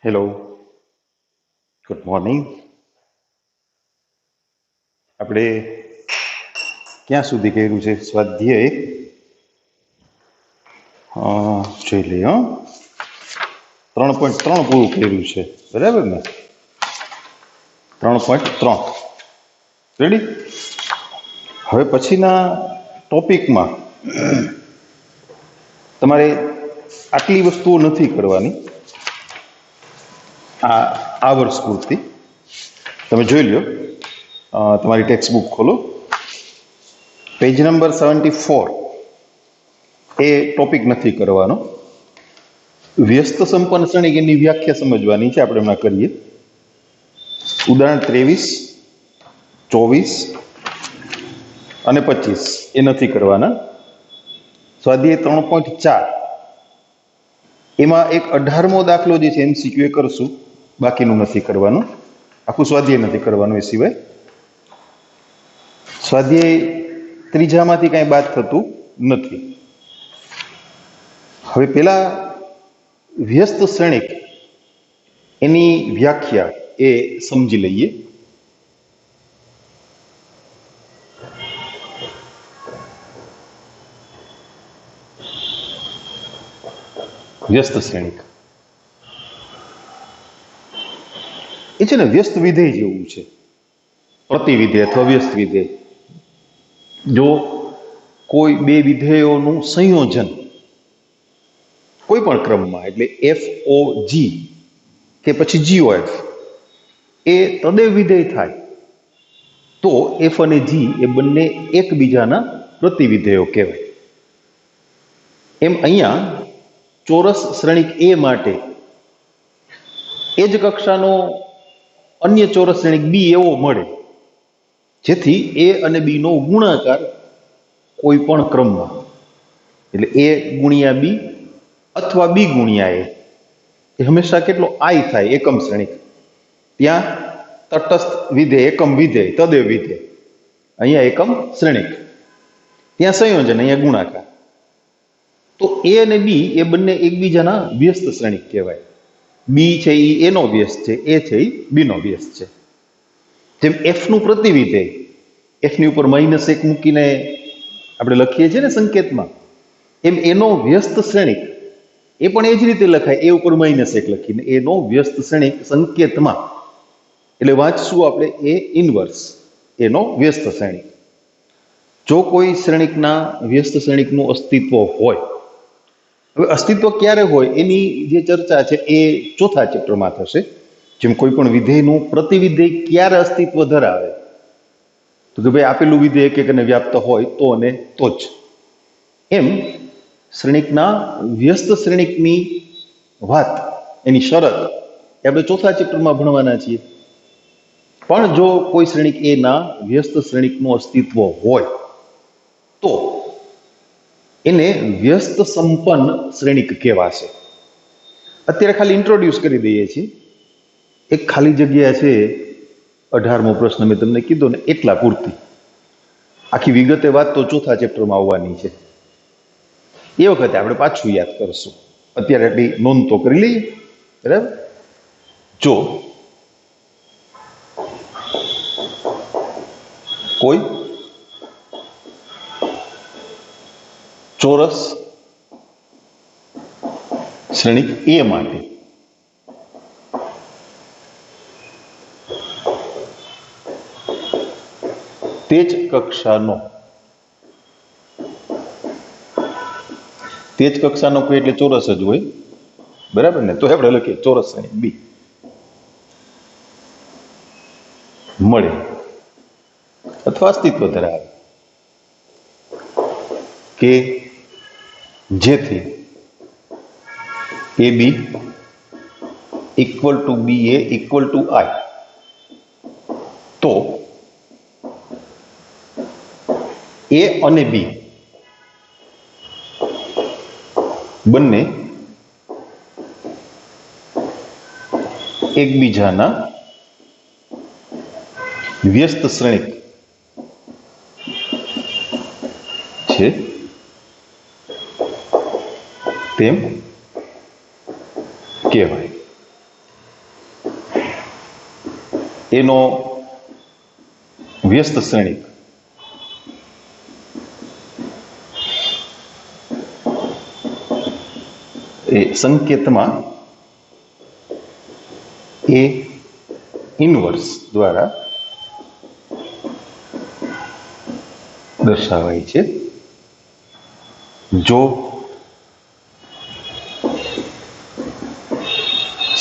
Hello, good morning. આપણે ક્યાં સુધી કર્યું છે સ્વાધ્યાય? જોઈ લઈએ. 3.3 પૂરું કર્યું છે, બરાબર ને? 3.3 રેડી. હવે પછીના ટોપિકમાં તમારે આટલી વસ્તુઓ નથી કરવાની. આ વર્ષ પૂરતી તમે જોઈ લ્યો. તમારી ટેક્સ્ટ બુક ખોલો, પેજ નંબર 74. એ ટોપિક નથી કરવાનો. વ્યસ્ત સંપન્ન ક્ષણિક એની વ્યાખ્યા સમજવાની છે. આપણે હમણાં કરીએ. ઉદાહરણ 23, 24 અને 25 એ નથી કરવાના. સ્વાધ્યાય 3.4 એમાં એક 18મો દાખલો જે છે MCQ એ કરશું, બાકીનું નથી કરવાનું. આખું સ્વાધ્યાય નથી કરવાનું. એ સિવાય સ્વાધ્યાય ત્રીજામાંથી કાંઈ બાદ થતું નથી. હવે પેલા વ્યસ્ત ક્ષણિક એની વ્યાખ્યા એ સમજી લઈએ. વ્યસ્ત ક્ષણિક એ છે ને વ્યસ્ત વિધેય જેવું છે, પ્રતિવિધેય અથવા વ્યસ્ત વિધેય. જો કોઈ બે વિધેયોનું સંયોજન કોઈ પણ ક્રમમાં, એટલે FOG કે પછી GOF, એ તદેવ વિધેય થાય તો F અને G એ બંને એકબીજાના પ્રતિવિધેયો કહેવાય. એમ અહીંયા ચોરસ શ્રેણિક A માટે એ જ કક્ષાનો અન્ય ચોરસ શ્રેણિક B એવો મળે જેથી A અને B નો ગુણાકાર કોઈ પણ ક્રમમાં, એટલે A ગુણ્યા B અથવા B ગુણ્યા A, એ હંમેશા કેટલો I થાય એકમ શ્રેણિક. ત્યાં તટસ્થ વિધેય, એકમ વિધેય, તદેવ વિધેય. અહીંયા એકમ શ્રેણિક, ત્યાં સંયોજન, અહીંયા ગુણાકાર. તો A અને B એ બંને એકબીજાના વ્યસ્ત શ્રેણિક કહેવાય. B છે એ A નો વ્યસ્ત છે, A છે એ B નો વ્યસ્ત છે. જેમ F નું પ્રતિવિધેય, F ની ઉપર -1 મૂકીને આપણે લખીએ છીએ ને સંકેતમાં, એમ એનો વ્યસ્ત શ્રેણિક એ પણ એ જ રીતે લખાય, એ ઉપર -1 લખીને એનો વ્યસ્ત શ્રેણિક સંકેતમાં. એટલે વાંચશું આપણે A ઇન્વર્સ, એનો વ્યસ્ત શ્રેણિક. જો કોઈ શ્રેણિકના વ્યસ્ત શ્રેણિકનું અસ્તિત્વ હોય, હવે અસ્તિત્વ ક્યારે હોય એની જે ચર્ચા છે એ ચોથા ચેપ્ટરમાં થશે. જેમ કોઈ પણ વિધેયનું પ્રતિવિધેય ક્યારે અસ્તિત્વ ધરાવે, તો કે ભાઈ આપેલું વિધેય એક એકને વ્યાપ્ત હોય તો અને તો જ. એમ શ્રેણિકના વ્યસ્ત શ્રેણિકની વાત, એની શરત એ આપણે ચોથા ચેપ્ટરમાં ભણવાના છીએ. પણ જો કોઈ શ્રેણિક એ ના વ્યસ્ત શ્રેણિકનું અસ્તિત્વ હોય તો એને વ્યસ્ત સંપન્ન શ્રેણિક કહેવાશે. અત્યારે ખાલી ઇન્ટ્રોડ્યુસ કરી દઈએ છીએ. એક ખાલી જગ્યા છે, 18મો પ્રશ્ન મેં તમને કીધો ને એટલા પૂરતી. આખી વિગતે વાત તો ચોથા ચેપ્ટરમાં આવવાની છે. એ વખતે આપણે પાછું યાદ કરશું. અત્યારે એટલી નોંધ તો કરી લઈએ, બરાબર? જો કોઈ ચોરસ શ્રેણિક A માટે તે જ કક્ષાનો કોઈ એટલે ચોરસ જ હોય, બરાબર ને? તો આપણે લખીએ ચોરસ શ્રેણિક B મળે અથવા અસ્તિત્વ ધરાવે કે જેથી AB equal to BA equal to I, તો A અને B બંને એકબીજાના વ્યસ્ત શ્રેણિક છે તેમ કહેવાય. એનો વ્યસ્ત શ્રેણિક એ સંકેતમાં એ ઇનવર્સ દ્વારા દર્શાવાય છે જો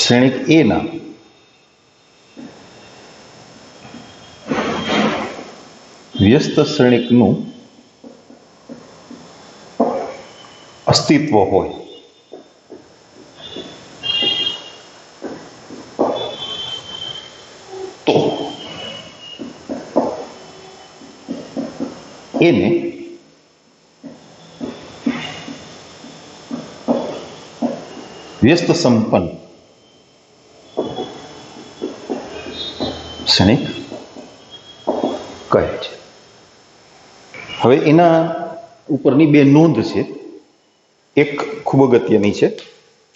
શ્રેણિક એ ના વ્યસ્ત શ્રેણિકનું અસ્તિત્વ હોય તો એને વ્યસ્ત સંપન્ન શ્રેણિક કહે છે. હવે એના ઉપરની બે નોંધ છે. એક ખૂબ અગત્યની છે,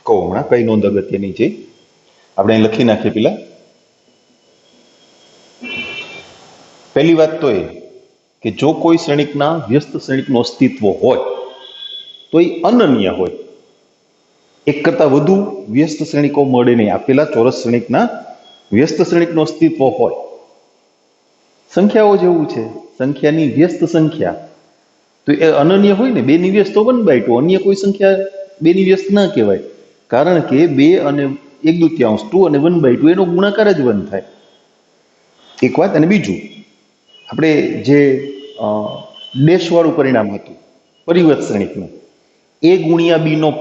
કહું હમણાં કઈ નોંધ અગત્યની છે આપણે અહીં લખી નાખીએ. પહેલી વાત તો એ કે જો કોઈ શ્રેણિકના વ્યસ્ત શ્રેણિકનું અસ્તિત્વ હોય તો એ અનન્ય હોય. એક કરતાં વધુ વ્યસ્ત શ્રેણિકો મળે નહીં. આપેલા ચોરસ શ્રેણિકના વ્યસ્ત શ્રેણિકનું અસ્તિત્વ હોય. સંખ્યાઓ જેવું છે, સંખ્યાની વ્યસ્ત સંખ્યા તો એ અનન્ય હોય ને. બેની વ્યસ્ત તો 1/2, અન્ય કોઈ સંખ્યા બેની વ્યસ્ત ના કહેવાય, કારણ કે 2 અને 1/2 2 અને 1/2 એનો ગુણાકાર જ 1 થાય. એક વાત. અને બીજું, આપણે જે ડેશવાળું પરિણામ હતું પરિવર્ત શ્રેણિકનું, એ ગુણ્યા બી નો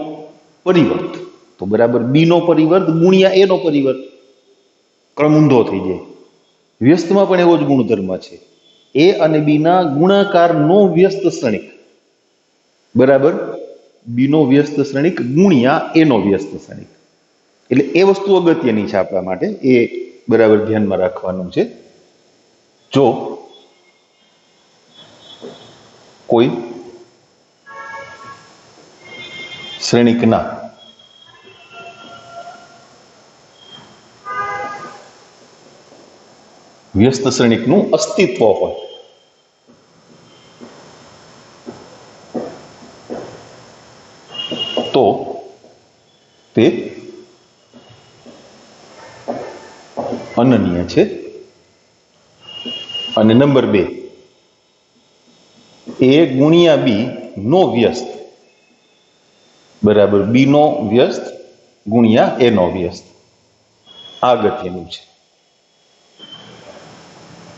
પરિવર્ત તો બરાબર બી નો પરિવર્ત ગુણ્યા એ નો પરિવર્ત, ક્રમ ઊંધો થઈ જાય. વ્યસ્તમાં પણ એવો જ ગુણધર્મ છે. એ અને બી ના ગુણાકારનો વ્યસ્ત શ્રેણિક બરાબર બી નો વ્યસ્ત શ્રેણિક ગુણ્યા એ નો વ્યસ્ત શ્રેણિક. એટલે એ વસ્તુ અગત્યની છે આપણા માટે, એ બરાબર ધ્યાનમાં રાખવાનું છે. જો કોઈ શ્રેણિકના વ્યસ્ત શ્રેણિકનું અસ્તિત્વ હોય તો તે અનન્ય છે. અને નંબર 2, એ ગુણ્યા બી નો વ્યસ્ત બરાબર બી નો વ્યસ્ત ગુણ્યા એ નો વ્યસ્ત. આ અગત્યનું છે.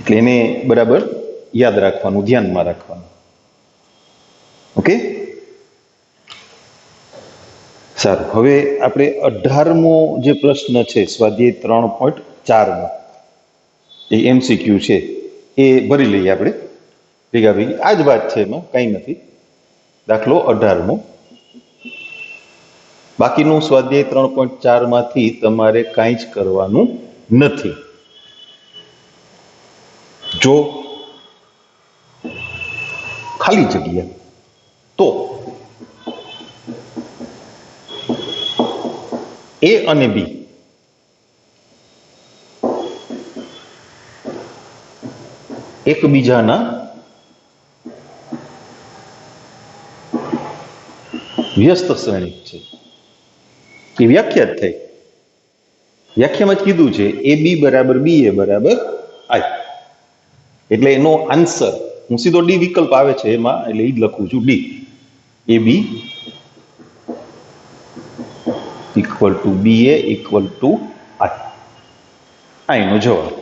એટલે એને બરાબર યાદ રાખવાનું, ધ્યાનમાં રાખવાનું. ઓકે, સારું. હવે આપણે 18મો જે પ્રશ્ન છે સ્વાધ્યાય 3.4 એ MCQ છે, એ ભરી લઈએ આપણે ભેગા ભેગી. આ જ વાત છે, એમાં કંઈ નથી. દાખલો 18મો. બાકીનું સ્વાધ્યાય 3.4 માંથી તમારે કાંઈ જ કરવાનું નથી. જો ખાલી જગ્યા તો એ અને બી એકબીજાના વ્યસ્ત શ્રેણિક છે. એ વ્યાખ્યા જ થઈ. વ્યાખ્યામાં જ કીધું છે એ બી બરાબર બી એ બરાબર આઈ. એટલે એનો આન્સર હું સીધો ડી વિકલ્પ આવે છે એમાં, એટલે એ જ લખું છું. D A B equal to B A equal to I. આ એનો જવાબ.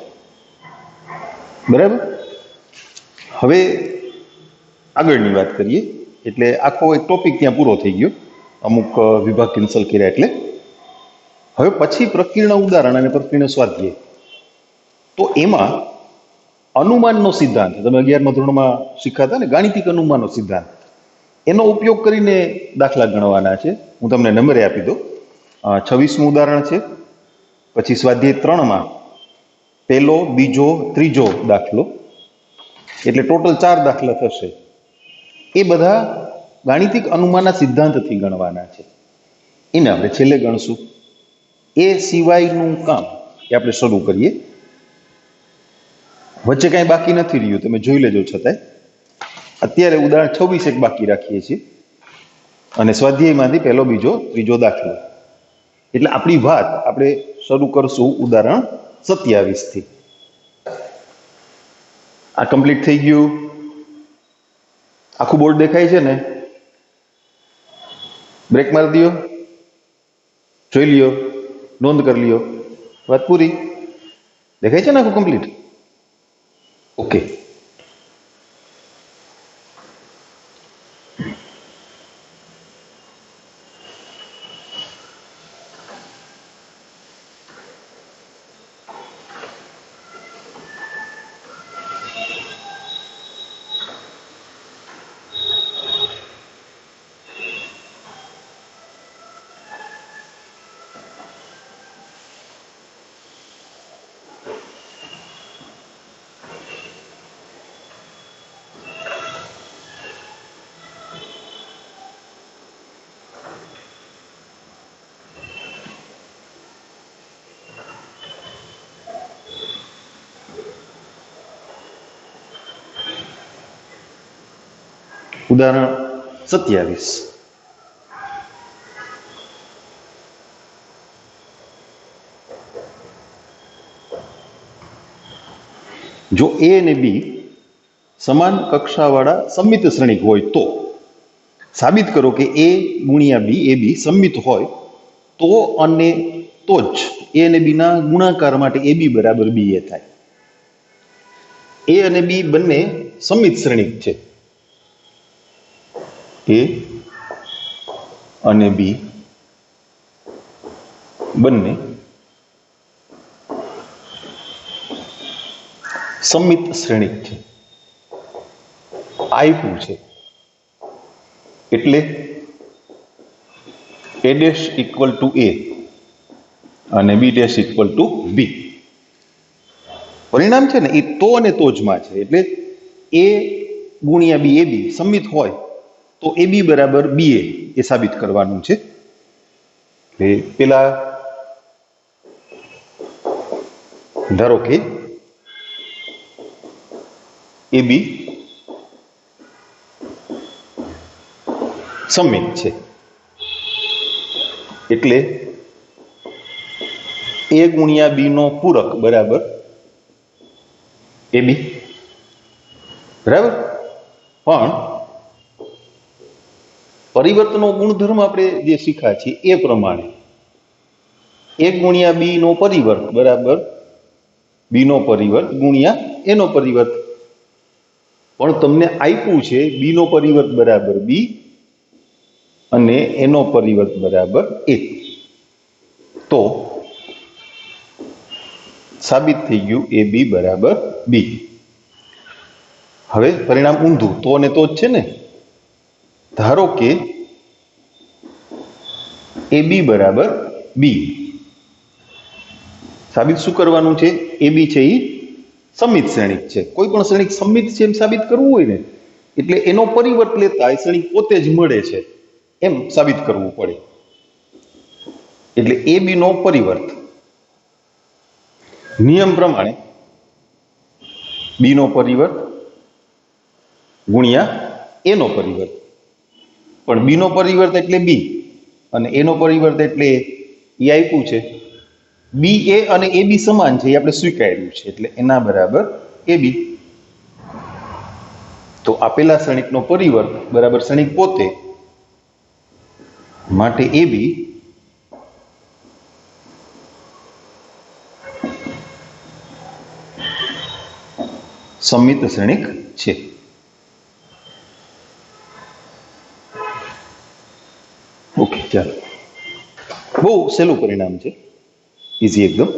બરાબર. હવે આગળની વાત કરીએ. એટલે આખો એક ટોપિક ત્યાં પૂરો થઈ ગયો, અમુક વિભાગ કેન્સલ કર્યા. એટલે હવે પછી પ્રકીર્ણ ઉદાહરણ અને પ્રકીર્ણ સ્વાધ્યાય. તો એમાં અનુમાનનો સિદ્ધાંત તમે 11મા ધોરણમાં શીખાતા ને, ગાણિતિક અનુમાનનો સિદ્ધાંત, એનો ઉપયોગ કરીને દાખલા ગણવાના છે. હું તમને નંબરે આપી દઉં. 26મું ઉદાહરણ છે. પછી સ્વાધ્યાય 3માં પહેલો, બીજો, ત્રીજો દાખલો, એટલે ટોટલ 4 દાખલા થશે. એ બધા ગાણિતિક અનુમાનના સિદ્ધાંતથી ગણવાના છે. એને આપણે છેલ્લે ગણશું. એ સિવાયનું કામ એ આપણે શરૂ કરીએ. વચ્ચે કાંઈ બાકી નથી રહ્યું, તમે જોઈ લેજો. છતાંય અત્યારે ઉદાહરણ 26 એક બાકી રાખીએ છીએ અને સ્વાધ્યાયમાંથી પહેલો, બીજો, ત્રીજો દાખલો. એટલે આપણી વાત આપણે શરૂ કરશું ઉદાહરણ 27 થી. આ કમ્પ્લીટ થઈ ગયું. આખું બોર્ડ દેખાય છે ને? બ્રેક મારી દો, જોઈ લ્યો, નોંધ કરી લ્યો. વાત પૂરી. દેખાય છે ને આખું કમ્પ્લીટ? ઓકે. ઉદાહરણ 27. જો એ અને બી સમાન કક્ષાવાળા સમમિત શ્રેણિક હોય તો સાબિત કરો કે એ ગુણ્યા બી એ બી સમમિત હોય તો અને તો જ એ અને બી ના ગુણાકાર માટે એ બી બરાબર બી એ થાય. એ અને બી બંને સમમિત શ્રેણિક છે. એ અને બી બંને સમમિત શ્રેણિક છે. આપ્યું છે એટલે એ ડેશ ઇક્વલ ટુ એ અને બી ડેશ ઇક્વલ ટુ બી. પરિણામ છે ને એ તો અને તો જ માં છે. એટલે એ ગુણ્યા બી એ બી સમમિત હોય તો એ બી બરાબર બી એ સાબિત કરવાનું છે. એટલે પેલા ધારો કે એ બી સમમિત છે એટલે એ ગુણ્યા બી નો પૂરક બરાબર એ બી. બરાબર. પણ પરિવર્તનો ગુણધર્મ આપણે જે શીખ્યા છીએ એ પ્રમાણે એ ગુણ્યા બી નો પરિવર્ત બરાબર બી નો પરિવર્ત ગુણ્યા એનો પરિવર્ત. પણ તમને આપ્યું છે બી નો પરિવર્ત બરાબર બી અને એનો પરિવર્ત બરાબર એ. તો સાબિત થઈ ગયું એ બી બરાબર બી. હવે પરિણામ ઊંધું તો ને તો જ છે ને. ધારો કે એ બી બરાબર બી. સાબિત શું કરવાનું છે? એ બી છે એ સમમિત શ્રેણિક છે. કોઈ પણ શ્રેણિક સમમિત છે એમ સાબિત કરવું હોય ને એટલે એનો પરિવર્ત લેતા એ શ્રેણિક પોતે જ મળે છે એમ સાબિત કરવું પડે. એટલે એ બી નો પરિવર્ત નિયમ પ્રમાણે બી નો પરિવર્ત ગુણ્યા એનો પરિવર્ત. પણ બી નો પરિવર્ત એટલે બી અને એનો પરિવર્ત એટલે એ આપ્યું છે. બી એ અને એ બી સમાન છે એ આપણે સ્વીકાર્યું છે એટલે એના બરાબર એ બી. તો આપેલા શ્રેણિકનો પરિવર્ત બરાબર શ્રેણિક પોતે માટે એ બી સમમિત શ્રેણિક છે. ઓકે, ચાલો. બહુ સહેલું પરિણામ છે, ઇઝી એકદમ.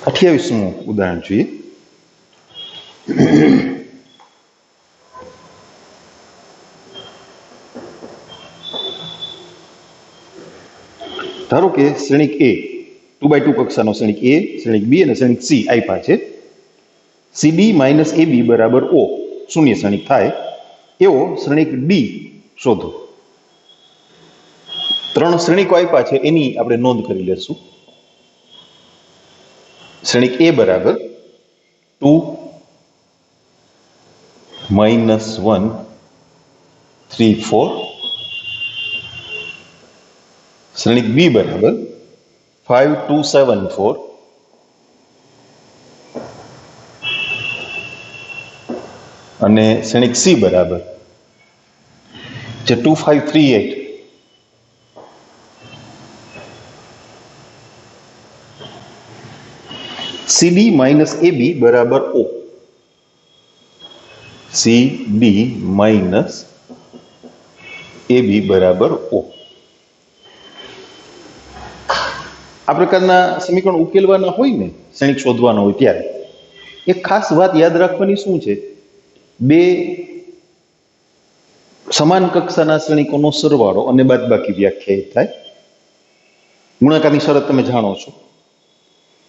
અઠ્યાવીસમું ઉદાહરણ જોઈએ. ધારો કે શ્રેણિક એ 2x2 કક્ષાનો શ્રેણિક એ, શ્રેણિક બી અને શ્રેણિક સી આપ્યા છે. સીડી માઇનસ એ બી બરાબર ઓ, શૂન્ય શ્રેણિક થાય એવો શ્રેણિક ડી શોધો. 3 શ્રેણિકો આપ્યા છે એની આપણે નોંધ કરી લેશું. શ્રેણિક એ બરાબર 2 -1 3 4. શ્રેણિક બી બરાબર 5 2 7 4. અને શ્રેણિક સી બરાબર જે 2 5 3 8. સીડી માઇનસ એ બી બરાબર ઓ. સીડી માઇનસ એ બી બરાબર ઓ. આ પ્રકારના સમીકરણ ઉકેલવાના હોય ને, શ્રેણિક શોધવાના હોય ત્યારે એક ખાસ વાત યાદ રાખવાની શું છે, બે સમાન કક્ષાના શ્રેણિકોનો સરવાળો અને બાદબાકી વ્યાખ્યાયિત થાય. ગુણાકારની શરત તમે જાણો છો.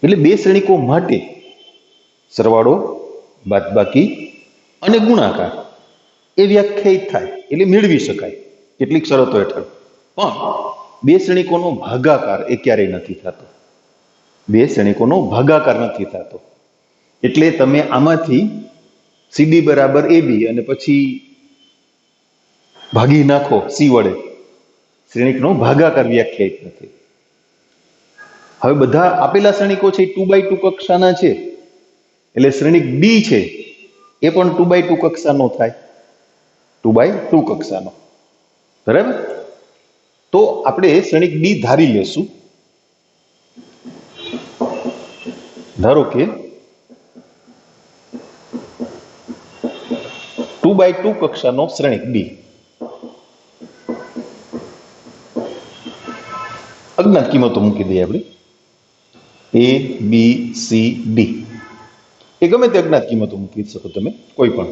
એટલે બે શ્રેણિકો માટે સરવાળો, બાદબાકી અને ગુણાકાર એ વ્યાખ્યાયિત થાય એટલે મેળવી શકાય કેટલીક શરતો હેઠળ. પણ બે શ્રેણિકોનો ભાગાકાર એ ક્યારેય નથી થતો. બે શ્રેણિકોનો ભાગાકાર નથી થતો. એટલે તમે આમાંથી સીડી બરાબર એ બી અને પછી ભાગી નાખો સી વડે, શ્રેણિકનો ભાગાકાર વ્યાખ્યાયિત નથી. હવે બધા આપેલા શ્રેણિકો છે 2x2 કક્ષાના છે, એટલે શ્રેણિક ડી છે એ પણ 2x2 કક્ષાનો થાય. 2x2 કક્ષાનો, બરાબર. તો આપણે શ્રેણિક ડી ધારી લેશું. ધારો કે 2x2 કક્ષાનો શ્રેણિક ડી. અજ્ઞાત કિંમતો મૂકી દઈએ આપણે, એ બી સી ડી. એ ગમે તે અજ્ઞાત કિંમતો મૂકી શકો તમે, કોઈ પણ.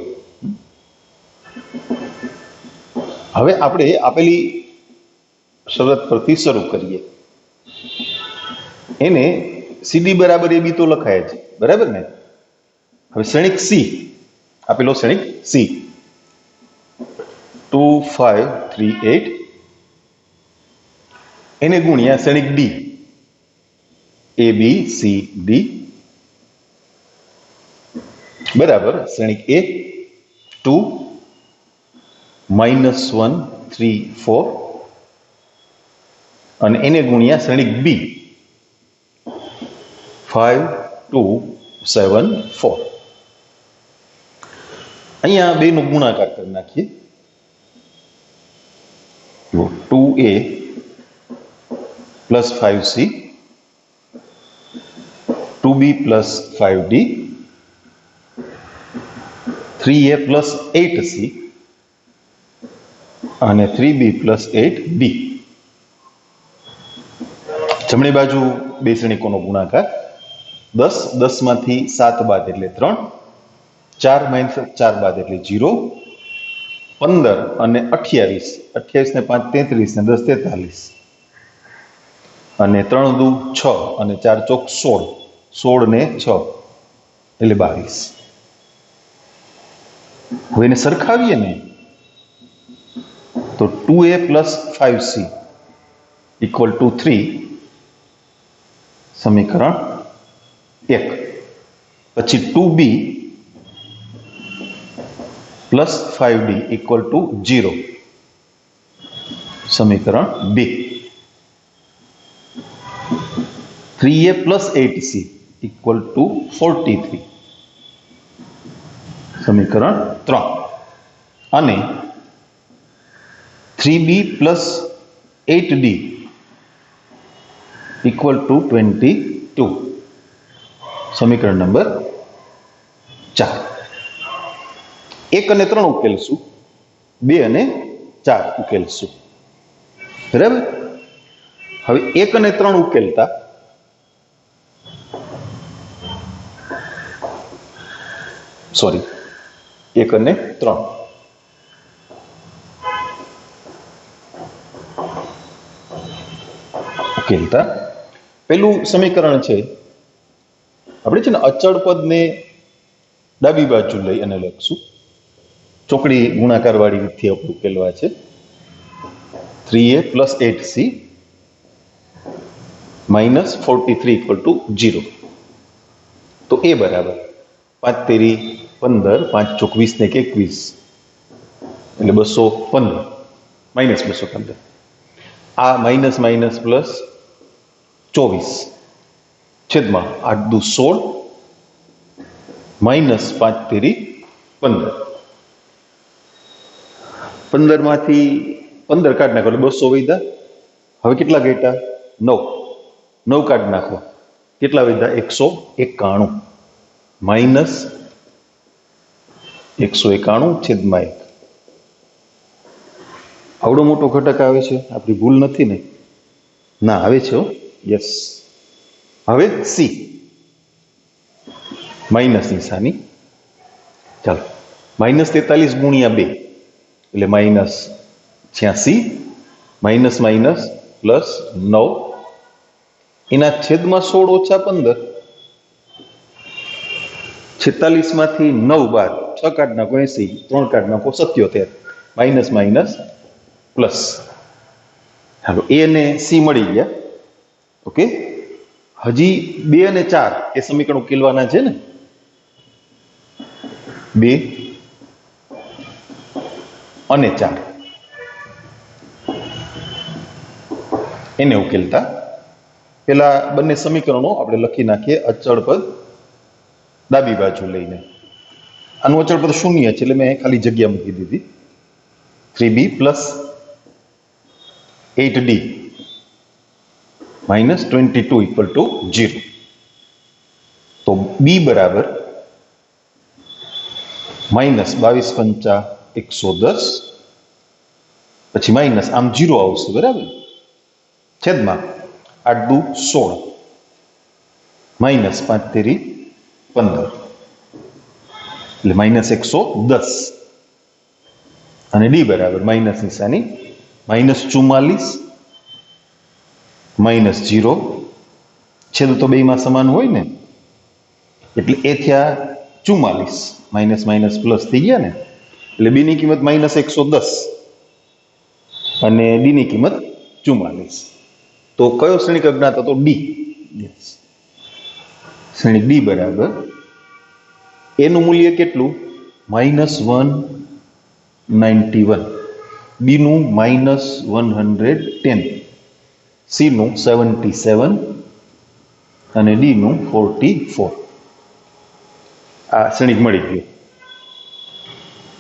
હવે આપણે આપેલી શરત પરથી શરૂ કરીએ. એને સીડી બરાબર એ બી તો લખાય છે, બરાબર ને. હવે શ્રેણિક સી આપેલો, શ્રેણિક સી 2 5 3 8, એને ગુણ્યા શ્રેણિક D A B C D બરાબર શ્રેણિક એ 2 -1 3 4, અને એને ગુણ્યા શ્રેણિક બી 5 2 7 4. અહીંયા બેનો ગુણાકાર કરી નાખીએ. 2a plus 5c, 2b plus 5d, 3a plus 8c અને 3b પ્લસ 8d. જમણી બાજુ બે શ્રેણિકોનો ગુણાકાર. 10 10 માંથી 7 બાદ એટલે 3, 4 - 4 બાદ એટલે 0, 15 અને 28, 28 ને 5 33 ને 10 43, અને 3 દુ 6 અને 4 ચોક 16, 16 ને 6 એટલે 22. હવે એને સરખાવીએ ને તો 2a plus 5c equal to 3, સમીકરણ 1. પછી 2b plus 5d equal to 0, સમીકરણ 2. 3a plus 8c equal to 43, સમીકરણ 3. અને 3b plus 8d equal to 22, સમીકરણ નંબર 4. 1 અને 3 ઉકેલશું, 2 અને 4 ઉકેલશું, બરાબર. હવે 1 અને 3 ઉકેલતા સોરી 1 અને 3 1 ઉકેલતા પેલું સમીકરણ છે, આપણે છે ને અચળ પદને ડાબી બાજુ લઈ અને લખશું. ચોકડી ગુણાકાર વાળી રીતથી આપણે ઉકેલવા છે. 3a + 8c - 43 = 0. તો a બરાબર 5 તેરી 15, 5 ચોક 20 ને 21 એટલે 215 -215. આ માઇનસ માઇનસ પ્લસ 24 છેદમાં 8 દુ 16 માઇનસ 5 તેરી 15. 15 માંથી 15 કાઢ નાખો એટલે 200 વધ્યા. હવે કેટલા ઘટ્યા? 9 કાઢ નાખો કેટલા વધ્યા? 191 માઇનસ 191 છેદમાં 1. આવડો મોટો ઘટક આવે છે, આપણી ભૂલ નથી ને? ના આવે છે. યસ. હવે સી માઇનસ નિશાની. ચાલો -43 ગુણ્યા 2 એટલે -86 માઇનસ માઇનસ પ્લસ 9 એના છેદમાં 16 ઓછા 15. 46 માંથી 9 બાદ 6 કાઢ નાખો 80, 3 કાઢ નાખો 77 માઇનસ માઇનસ પ્લસ. હાલો એ અને સી મળી ગયા. ઓકે, હજી 2 અને 4 એ સમીકરણ ઉકેલવાના છે ને. 2 અને 4 એને ઉકેલતા પેલા બંને સમીકરણો આપણે લખી નાખીએ. અચળ પદ ડાબી બાજુ લઈને. આનું અચળ પદ 0 છે એટલે મેં ખાલી જગ્યા મૂકી દીધી. 3b + 8d - 22 = 0. તો b બરાબર -22 પંચા 110 પછી માઇનસ આમ 0 આવશે બરાબર, છેદમાં 8 દુ 16 માઇનસ 5 તેરી 15 એટલે -110. અને ડી બરાબર માઇનસ નિશાની -44 -0. છેદ તો બેમાં સમાન હોય ને એટલે એ થયા 44 માઇનસ માઇનસ પ્લસ થઈ ગયા ને એટલે બી ની કિંમત -110 અને ડી ની કિંમત 44. તો કયો શ્રેણિક અજ્ઞાત હતો? ડી. શ્રેણિક ડી બરાબર એનું મૂલ્ય કેટલું? -191, બી નું -110, સી નું 77 અને ડી નું 44. આ શ્રેણિક મળી ગયો.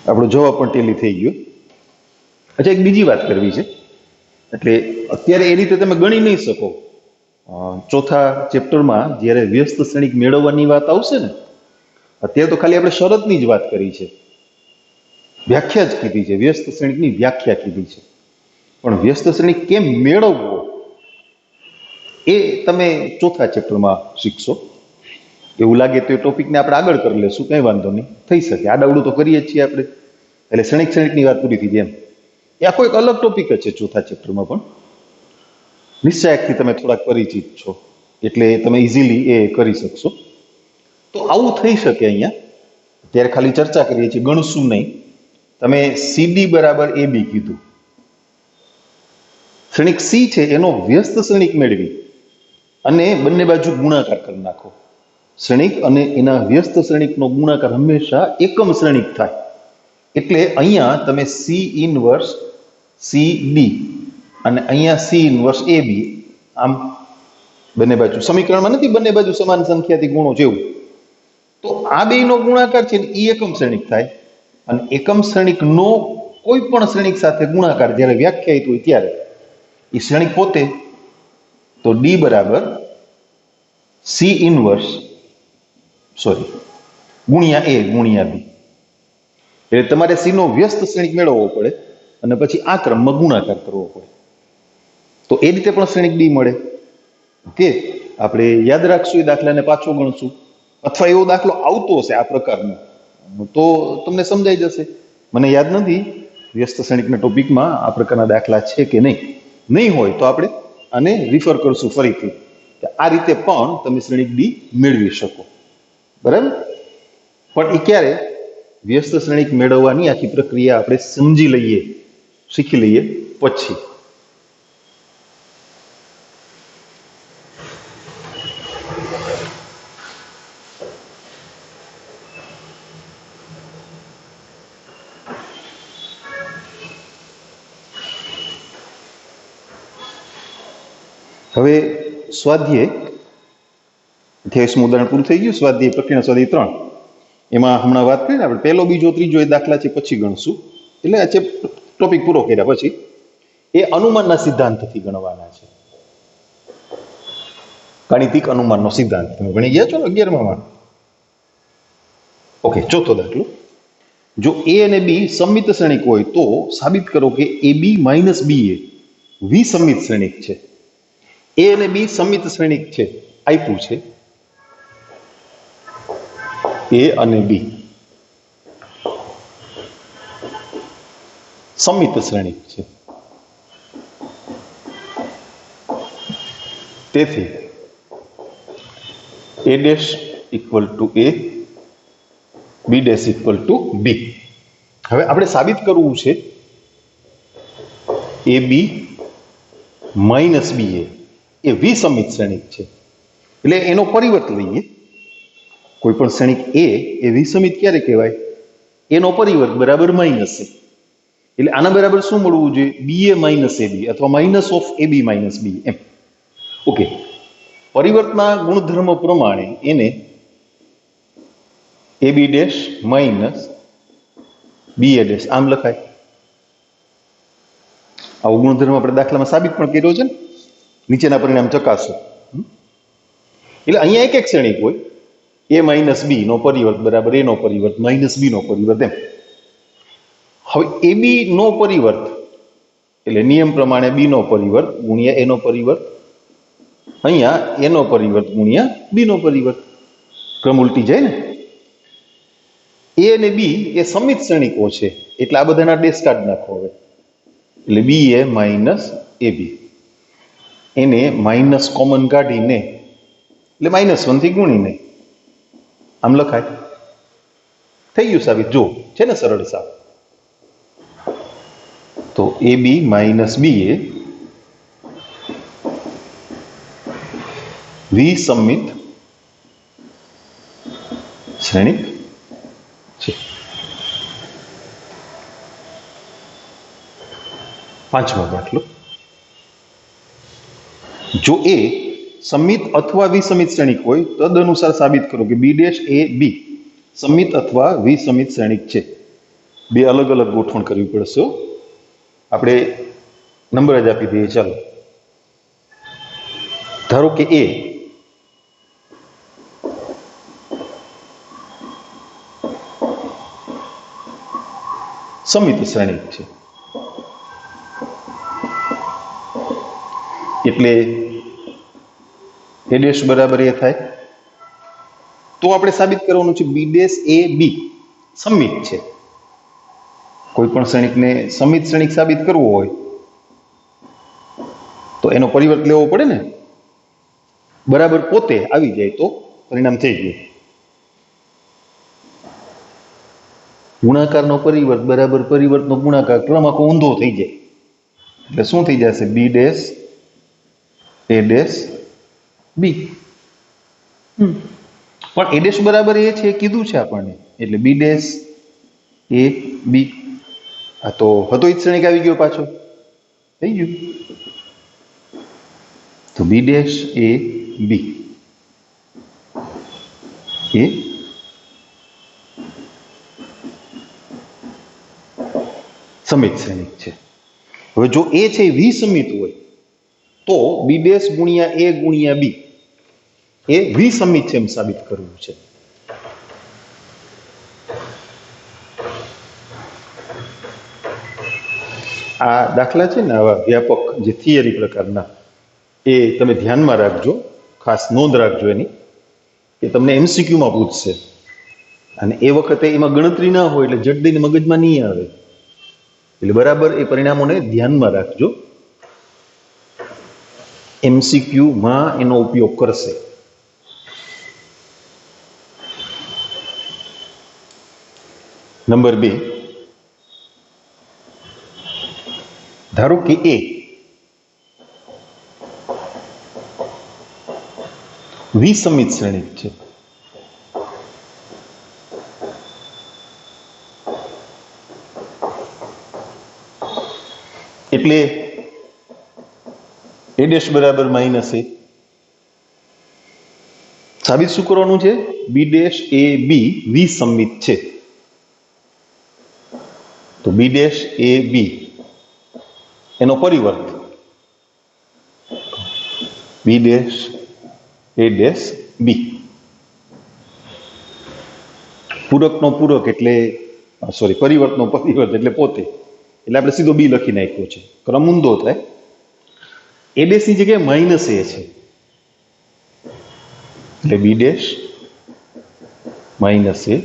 આપણો જવાબ પણ ટેલી થઈ ગયો. અચ્છા, એક બીજી વાત કરવી છે. એટલે અત્યારે એ રીતે તમે ગણી નહીં શકો. ચોથા ચેપ્ટરમાં જ્યારે વ્યસ્ત શ્રેણિક મેળવવાની વાત આવશે ને, અત્યારે તો ખાલી આપણે શરતની જ વાત કરી છે, વ્યાખ્યા જ કીધી છે, વ્યસ્ત શ્રેણિકની વ્યાખ્યા કીધી છે. પણ વ્યસ્ત શ્રેણિક કેમ મેળવવો એ તમે ચોથા ચેપ્ટરમાં શીખશો. એવું લાગે તો એ ટોપિકને આપણે આગળ કરી લેશું, કંઈ વાંધો નહીં, થઈ શકે. આડાવડું તો કરીએ જ છીએ આપણે. એટલે શ્રેણિકની વાત પૂરી થઈ જાય એમ. એ આખો એક અલગ ટોપિક જ છે ચોથા ચેપ્ટરમાં. પણ નિશ્ચયકથી તમે થોડાક પરિચિત છો એટલે તમે ઇઝીલી એ કરી શકશો. તો આવું થઈ શકે. અહીંયા ત્યારે ખાલી ચર્ચા કરીએ છીએ, ગણશું નહીં. તમે સીડી બરાબર AB કીધું. શ્રેણિક સી છે એનો વ્યસ્ત શ્રેણિક મેળવી અને બંને બાજુ ગુણાકાર કરી નાખો. શ્રેણિક અને એના વ્યસ્ત શ્રેણિકનો ગુણાકાર હંમેશા એકમ શ્રેણિક થાય. એટલે અહીંયા તમે સી ઇનવર્સ CD અને અહીંયા સી ઇનવર્સ AB, આમ બંને બાજુ સમીકરણમાં નથી બંને બાજુ સમાન સંખ્યાથી ગુણો જેવું. તો આ બેનો ગુણાકાર છે ને એ એકમ શ્રેણિક થાય. અને એકમ શ્રેણિકનો કોઈ પણ શ્રેણિક સાથે ગુણાકાર જ્યારે વ્યાખ્યાયિત હોય ત્યારે એ શ્રેણિક પોતે. તો ડી બરાબર સી ઇનવર્સ ગુણ્યા એ ગુણ્યા બી. એટલે તમારે સી નો વ્યસ્ત શ્રેણિક મેળવવો પડે અને પછી આ ક્રમમાં ગુણાકાર કરવો પડે. તો એ રીતે પણ શ્રેણિક ડી મળે. ઓકે, આપણે યાદ રાખશું એ દાખલાને પાછો ગણશું, અથવા એવો દાખલો આવતો હશે આ પ્રકારનો તો તમને સમજાઈ જશે. મને યાદ નથી વ્યસ્ત શ્રેણિકના ટોપિકમાં આ પ્રકારના દાખલા છે કે નહીં. નહીં હોય તો આપણે આને રિફર કરશું ફરીથી કે આ રીતે પણ તમે શ્રેણિક ડી મેળવી શકો, બરાબર. પણ એ ક્યારે? વ્યસ્ત શ્રેણિક મેળવવાની આખી પ્રક્રિયા આપણે સમજી લઈએ, શીખી લઈએ પછી. હવે સ્વાધ્યાય 28મું ઉદાહરણ પૂરું થઈ ગયું. સ્વાધ્યાય પ્રક્રિયા સ્વાધ્યાય 3 એમાં હમણાં વાત કરીને આપણે પહેલો, બીજો, ત્રીજો એ દાખલા છે પછી ગણશું. એટલે આ ટોપિક પૂરો કર્યા પછી એ અનુમાનના સિદ્ધાંતથી ગણવાના છે. ગાણિતિક અનુમાનનો સિદ્ધાંત તમે ભણી ગયા છો ને 11માં. ઓકે, ચોથો દાખલો. જો એ અને બી સમમિત શ્રેણિક હોય તો સાબિત કરો કે એ બી માઇનસ બી એ વિસમિત શ્રેણિક છે. એ અને બી સમમિત શ્રેણિક છે આપ્યું છે. એ અને બી સમમિત શ્રેણિક છે. તેથી A dash equal to A, B dash equal to B. હવે આપણે સાબિત કરવું છે એ બી માઇનસ બી એ વિસમિત શ્રેણિક છે. એટલે એનો પરિવર્ત લઈએ. કોઈ પણ શ્રેણિક એ વિસમિત ક્યારે કહેવાય? એનો પરિવર્ત બરાબર માઇનસ એ. એટલે આના બરાબર શું મળવું જોઈએ? બી એ માઇનસ એ બી અથવા minus of A B minus B એમ. ઓકે, પરિવર્તના ગુણધર્મ પ્રમાણે એને A B dash minus B A dash આમ લખાય. આવો ગુણધર્મ આપણે દાખલામાં સાબિત પણ કર્યો છે ને. નીચેના પરિણામ ચકાસો. એટલે અહીંયા એક એક શ્રેણિક હોય. એ માઇનસ બી નો પરિવર્ત બરાબર એનો પરિવર્ત માઇનસ બી નો પરિવર્ત એમ. હવે એ બી નો પરિવર્ત એટલે નિયમ પ્રમાણે બી નો પરિવર્ત ગુણ્યા એનો પરિવર્ત, અહીંયા એનો પરિવર્ત ગુણ્યા બી નો પરિવર્ત. ક્રમ ઉલટી જાય ને. એ અને બી એ સમમિત શ્રેણિકો છે એટલે આ બધાના ડેશ કાઢ નાખો હવે. એટલે બી એ માઇનસ એ બી, એને માઇનસ કોમન કાઢીને એટલે -1 થી ગુણીને આમ લખાય. થઈ ગયું સાબિત. જો છે ને સરળ સાબ. તો એ બી માઇનસ બી એ વિસમિત શ્રેણિક છે. પાંચમો દાખલો. જો એ સમમિત અથવા વિસમિત શ્રેણિક હોય તદ અનુસાર સાબિત કરો કે બી ડેશ એ બી સમમિત અથવા વિસમિત શ્રેણિક છે. બે અલગ અલગ ગોઠવણ કરવી પડશે. આપણે નંબર જ આપી દઈએ. ચાલો, ધારો કે એ સમમિત શ્રેણિક છે. એટલે એ ડેશ બરાબર એ થાય. તો આપણે સાબિત કરવાનું છે બી ડેશ એ બી સમમિત છે. કોઈ પણ શ્રેણિકને સમમિત શ્રેણિક સાબિત કરવો હોય તો એનો પરિવર્ત લેવો પડે ને. બરાબર પોતે આવી જાય તો પરિણામ થઈ ગયું. ગુણાકારનો પરિવર્ત બરાબર પરિવર્તનો ગુણાકાર, ક્રમ આખો ઊંધો થઈ જાય. એટલે શું થઈ જશે? B dash A dash B. પણ એ ડેશ બરાબર એ છે કીધું છે આપણને, એટલે બી ડેશ એ બી. આ તો હતો જ શ્રેણિક આવી ગયો પાછો. થઈ ગયું. તો બી ડેશ એ બી એ સમમિત શ્રેણિક છે. હવે જો એ છે વિસમિત હોય તો બી ડેશ ગુણ્યા એ ગુણ્યા બી એ વિસમિત છે એમ સાબિત કરવું છે. આ દાખલા છે ને આવા વ્યાપક જે થિયરી પ્રકારના એ તમે ધ્યાનમાં રાખજો, ખાસ નોંધ રાખજો એની, કે તમને એમસીક્યુમાં પૂછશે અને એ વખતે એમાં ગણતરી ના હોય એટલે જડ દઈને મગજમાં નહીં આવે. એટલે બરાબર એ પરિણામોને ધ્યાનમાં રાખજો. MCQ માં એનો ઉપયોગ કરશે. નંબર 2, ધારો કે A વિસમિત શ્રેણિક છે. એટલે A ડેશ બરાબર માઇનસ A. સાબિત શું કરવાનું છે? B ડેશ A B વિસમિત છે. તો B ડેશ A B એનો પરિવર્ત B dash A dash B. પૂરકનો પૂરક એટલે પરિવર્તનો પરિવર્ત એટલે પોતે, એટલે આપણે સીધો B લખી નાખ્યો છે. ક્રમ ઊંધો થાય. A ડેશ ની જગ્યાએ માઇનસ A છે એટલે B dash minus A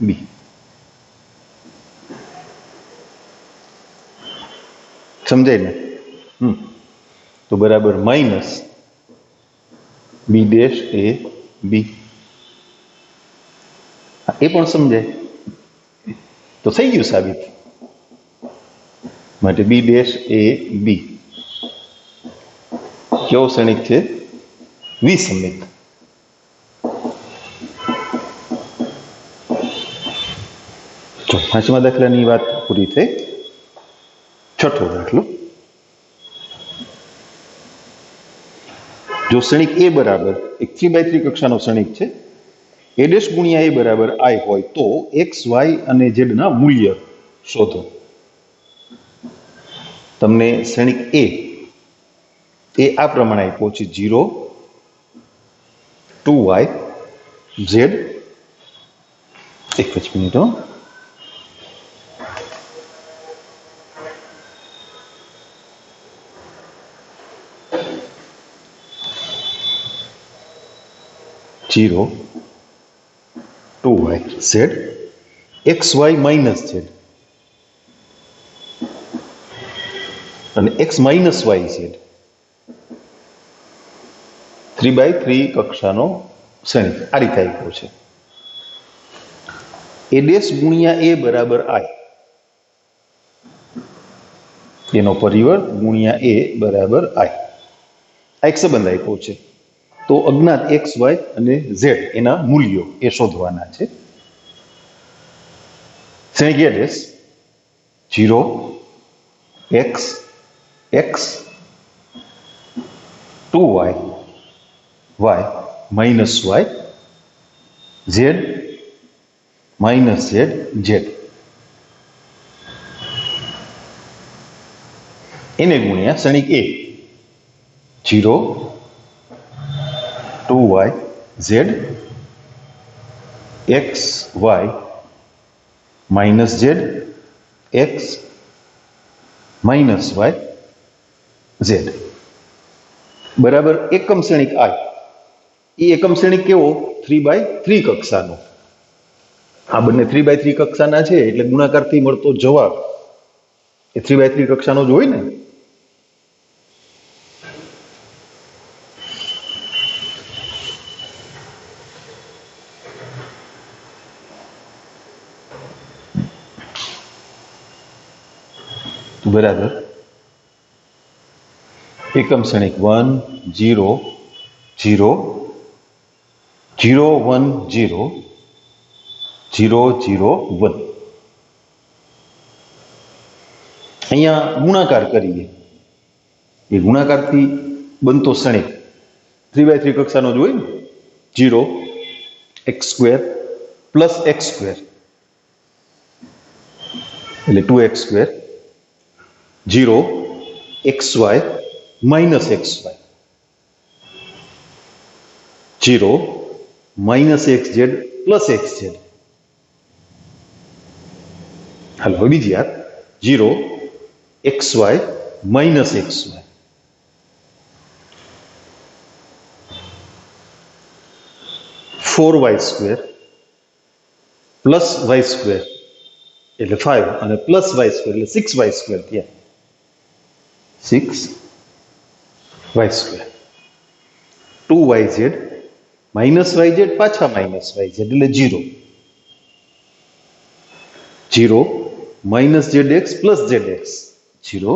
B. સમજાય ને? તો બરાબર minus B dash A B. એ પણ સમજાય તો થઈ ગયું સાબિત. માટે B ડેશ A B કેવો શ્રેણિક છે? વિસમિત. તો 5મા દાખલાની વાત પૂરી થઈ. 6થો દાખલો. જો શ્રેણિક A બરાબર એક 3x3 કક્ષાનો શ્રેણિક છે, A ડેશ ગુણ્યા A બરાબર I હોય તો x, y અને z ના મૂલ્ય શોધો. તમને શ્રેણિક A એ આ પ્રમાણે આપ્યો છે: 0, 2y, z. એક જ minute. 0, 2y, z, x, y minus z અને x minus y z. 3x3 કક્ષાનો શ્રેણિક આ રીતે આપ્યો છે. A ડેશ ગુણ્યા A બરાબર I એનો પરિવર્ત ગુણ્યા A બરાબર I. આ એક સંબંધ આપ્યો છે. તો અજ્ઞાત x, y અને z એના મૂલ્યો એ શોધવાના છે. શ્રેણિક A dash 0, x, x, 2y, y minus y, z minus z, z. એને ગુણ્યા શ્રેણિક A 0, 2y, z, x, y minus z, x minus y, z બરાબર એકમ શ્રેણિક I. એ એકમ શ્રેણિક કેવો? 3x3 કક્ષાનો. આ બંને 3x3 કક્ષાના છે એટલે ગુણાકારથી મળતો જવાબ એ 3x3 કક્ષાનો જ હોય ને. બરાબર એકમ શ્રેણિક 1, 0, 0, 0, 1, 0, 0, 0, 1. અહીંયા ગુણાકાર કરીએ. એ ગુણાકારથી બનતો શ્રેણિક 3x3 કક્ષાનો જ હોય ને. 0, x² પ્લસ x² એટલે 2x², 0, xy minus xy, 0, minus xz plus xz. હાલો હવે બીજી યાદ. 0, xy minus xy, 4y² plus y² એટલે 5 અને પ્લસ y² એટલે 6y² થયા. 6y². 2yz માઇનસ yz પાછા માઇનસ yz એટલે 0. 0 minus zx plus zx 0.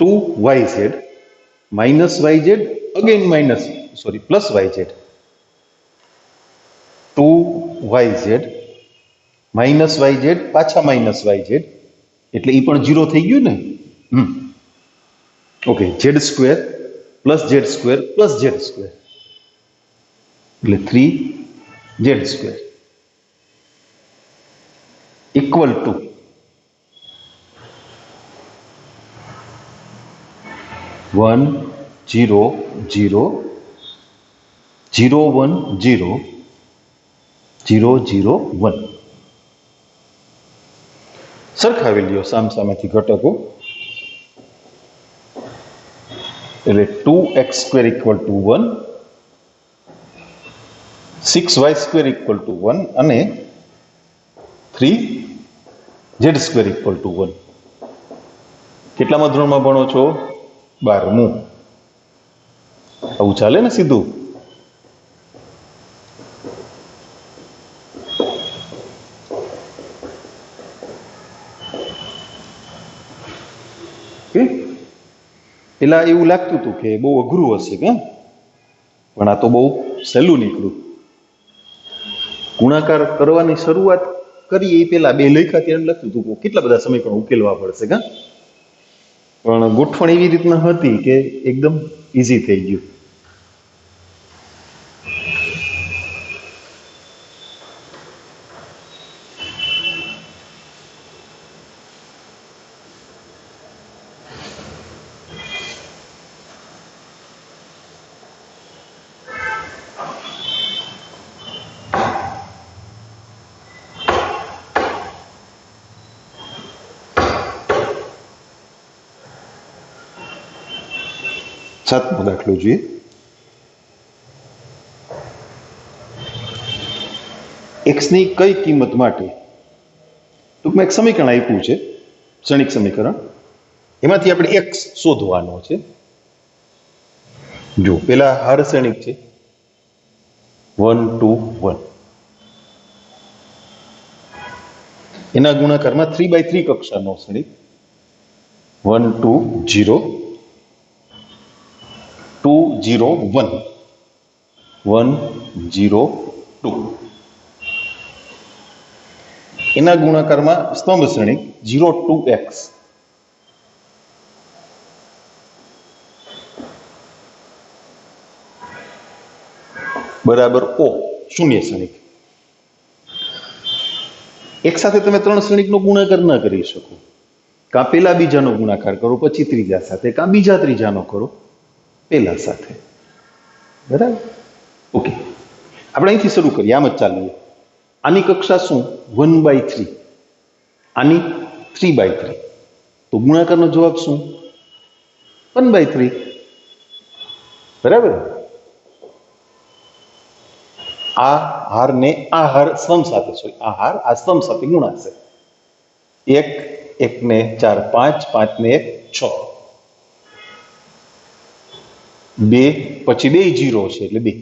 2yz minus yz again minus plus yz. 2yz minus yz પાછા minus yz એટલે એ પણ 0 થઈ ગયું ને. Okay, z square plus z square plus z square એટલે 3z square equal to 1 0 0 0 1 0 0 0 1. સરખાવી લ્યો સામસામેથી ઘટકો એટલે 2x square equal to 1, 6y square equal to 1 અને 3z સ્ક્વેર ઇક્વલ ટુ 1. કેટલામાં ધોરણમાં ભણો છો? 12મું. આવું ચાલે ને સીધું? પેલા એવું લાગતું હતું કે બહુ અઘરું હશે કે, પણ આ તો બહુ સહેલું નીકળ્યું. ગુણાકાર કરવાની શરૂઆત કરી એ પેલા બે લખ્યા ત્યારે લખતું હતું કેટલા બધા સમીકરણો ઉકેલવા પડશે કા, પણ ગોઠવણ એવી રીતના હતી કે એકદમ ઈઝી થઈ ગયું. સાતમો દાખલો જોઈએ. x ની કઈ કિંમત માટે, ટૂંકમાં એક સમીકરણ આપ્યું છે, ક્ષણિક સમીકરણ, એમાંથી આપણે x શોધવાનો છે. જો પેલા હાર શ્રેણિક છે 1 2 1, એના ગુણાકારમાં 3/3 કક્ષાનો શ્રેણિક 1 2 0 2 0 1 1 0 2, એના ગુણાકારમાં સ્તંભ શ્રેણિક 0 2x બરાબર O, શૂન્ય શ્રેણિક. એક સાથે તમે ત્રણ શ્રેણિકનો ગુણાકાર ના કરી શકો. કાં પેલા બીજાનો ગુણાકાર કરો પછી ત્રીજા સાથે, કાં બીજા ત્રીજાનો કરો પેલા સાથે. બરાબર? ઓકે, આપણે અહીંથી શરૂ કરીએ, આમ જ ચાલીએ. આની કક્ષા શું? 1/3, આની 3/3, તો ગુણાકારનો જવાબ શું? 1/3. બરાબર? આ હારને આ હાર સ્તંભ સાથે સોરી આ હાર આ સ્તંભ સાથે ગુણાશે. 1 1 ને 4 5, 5 ને 1 6, 2 પછી 2 0 છે એટલે 2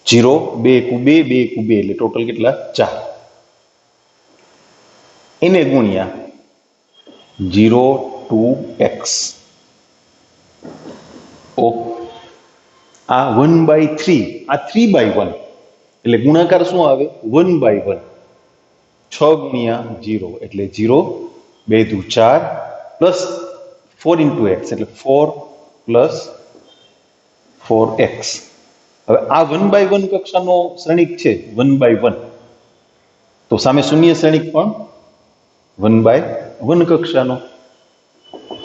0 2 1 2 2 1 2 એટલે ટોટલ કેટલા? 4. એને ગુણ્યા 0 2x. આ 1/3, આ 3/1 એટલે ગુણાકાર શું આવે? 1/1. 6 ગુણ્યા 0 એટલે 0 2 2 4 પ્લસ 4 into x એટલે 4 પ્લસ 4x. હવે આ 1/1 કક્ષાનો શ્રેણિક છે 1/1, તો સામે શૂન્ય શ્રેણિક પણ 1/1 કક્ષાનો.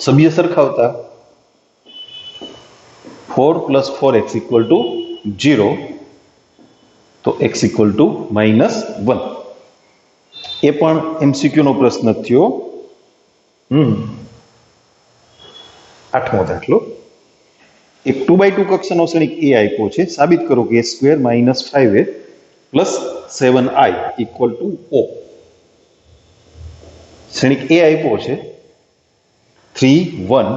સભ્ય સરખાવતા 4 plus 4x equal to 0, તો x equal to -1. એ પણ MCQ નો પ્રશ્ન થયો. 8મો દાખલો. એક 2/2 કક્ષાનો શ્રેણિક a આપ્યો છે. સાબિત કરો કે a² - 5a plus 7i equal to O. શ્રેણિક a આપ્યો છે 3 1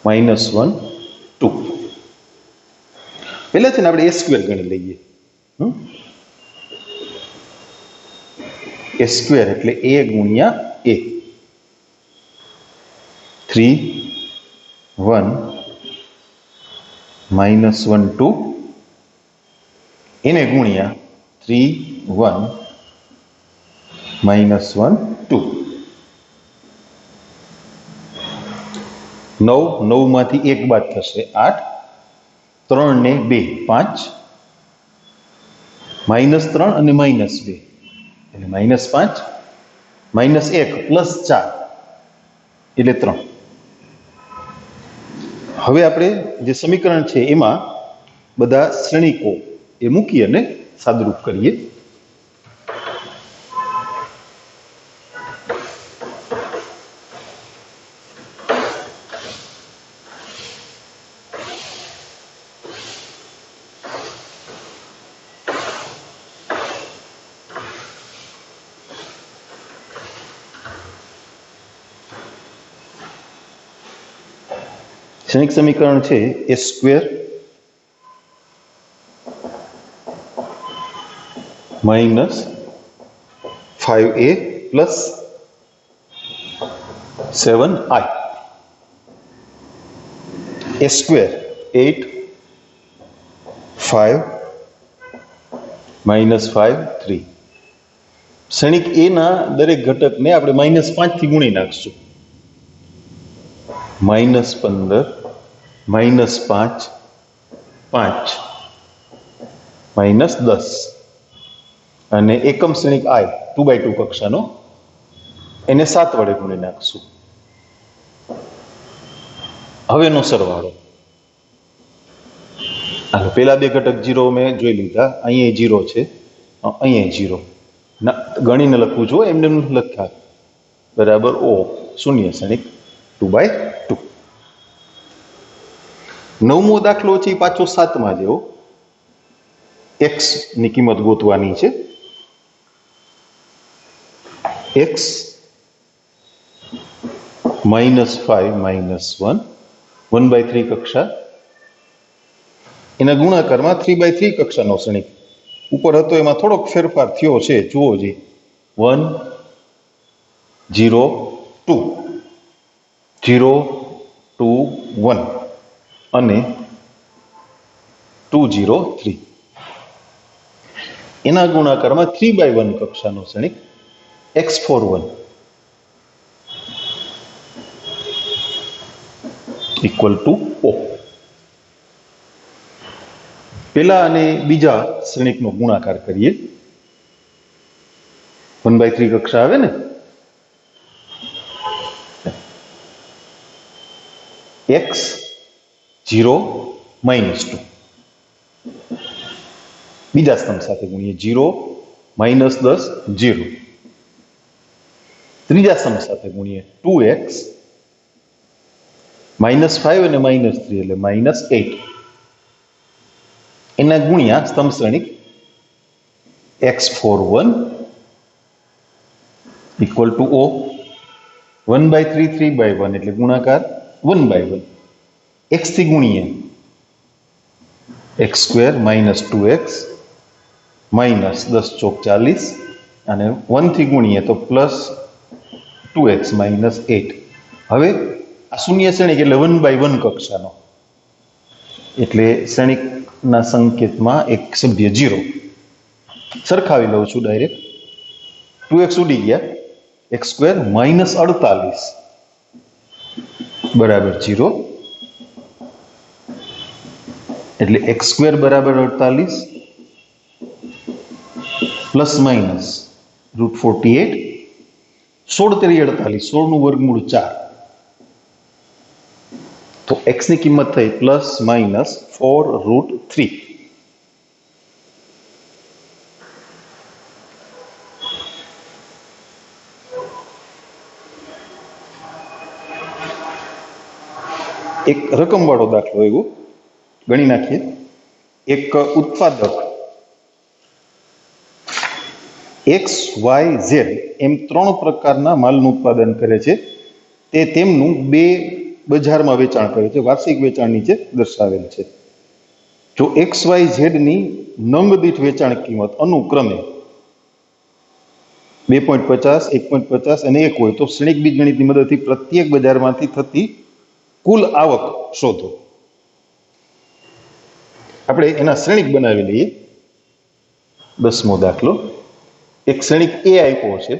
-1 2 પહેલાથી ને આપણે a² ગણી લઈએ. a² એટલે a ગુણ્યા a. 3 1 -1 2 એને ગુણ્યા 3 1 -1 2. 9 9 માંથી 1 બાદ થશે 8 3 ને 2 5 -3 અને -2 એટલે -5 -1 પ્લસ 4 એટલે 3. હવે આપણે જે સમીકરણ છે એમાં બધા શ્રેણીકો એ મૂકી અને સાદુરૂપ કરીએ. શ્રેણિક સમીકરણ છે a² -5a plus 7i. a² 8 5 -5 3. શ્રેણિક a ના દરેક ઘટકને આપણે -5 થી ગુણી નાખશું. -15 -5 5 -10 અને એકમ શ્રેણિક i 2/2 કક્ષાનો એને 7 વડે ગુણી નાખશું. હવેનો સરવાળો. હાલો, પેલા બે ઘટક 0 મેં જોઈ લીધા. અહીંયા 0 છે, અહીંયા 0 ના ગણીને લખવું જો એમને લખા બરાબર o શૂન્ય શ્રેણિક 2/2. નવમો દાખલો છે પાછો 7મા જેવો. x ની કિંમત ગોતવાની છે. x -5 -1 1/3 કક્ષા એના ગુણાકારમાં 3/3 કક્ષાનો શ્રેણિક ઉપર હતો એમાં થોડોક ફેરફાર થયો છે, જુઓ જી. 1 0 2 0 2 1 અને 2 0 3 એના ગુણાકારમાં 3/1 કક્ષાનો શ્રેણિક x41 = O. પેલા અને બીજા શ્રેણિકનો ગુણાકાર કરીએ. 1/3 કક્ષા આવે ને, x 0 -2 બીજા સ્તંભ સાથે ગુણીએ. 0 -10 0. ત્રીજા સ્તંભ સાથે ગુણીએ. 2x -5 અને -3 એટલે -8 એના ગુણ્યા સ્તંભ શ્રેણિક x41 = O. 1/3 3/1 એટલે ગુણાકાર 1/1. x થી ગુણીએ x² -2x -10 ચોક 40 અને 1 થી ગુણીએ તો +2x -8. હવે આ શૂન્ય શ્રેણિક એટલે 1/1 કક્ષાનો એટલે શ્રેણિકના સંકેતમાં એક સભ્ય 0 સરખાવી લઉં છું ડાયરેક્ટ. 2x ઉડી ગયા. x² -48 બરાબર 0 એટલે x² બરાબર 48 ± √48 16 તેરી 48 16 નું વર્ગમૂળ 4 તો x ની કિંમત થઈ ±4√3. એક રકમવાળો દાખલો એવો ગણી નાખીએ. એક ઉત્પાદક x, y, z એમ 3 પ્રકારના માલનું ઉત્પાદન કરે છે. તે તેમનું 2 બજારમાં વેચાણ કરે છે, વાર્ષિક વેચાણ નીચે દર્શાવેલ છે. જો XYZ ની નંગ દીઠ વેચાણ કિંમત અનુક્રમે 2.50, 1.50 અને 1 હોય તો શ્રેણિક બીજગણિતની મદદથી પ્રત્યેક બજારમાંથી થતી કુલ આવક શોધો. આપણે એના શ્રેણિક બનાવી લઈએ. 10મો દાખલો. એક શ્રેણિક A આપ્યો છે,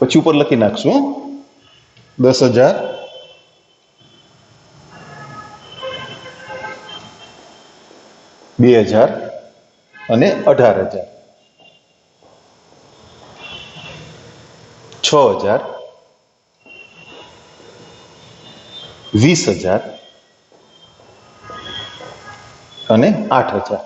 પછી ઉપર લખી નાખશું 10,000, 2,000 અને 18,000, 6,000, 20,000 અને 8,000.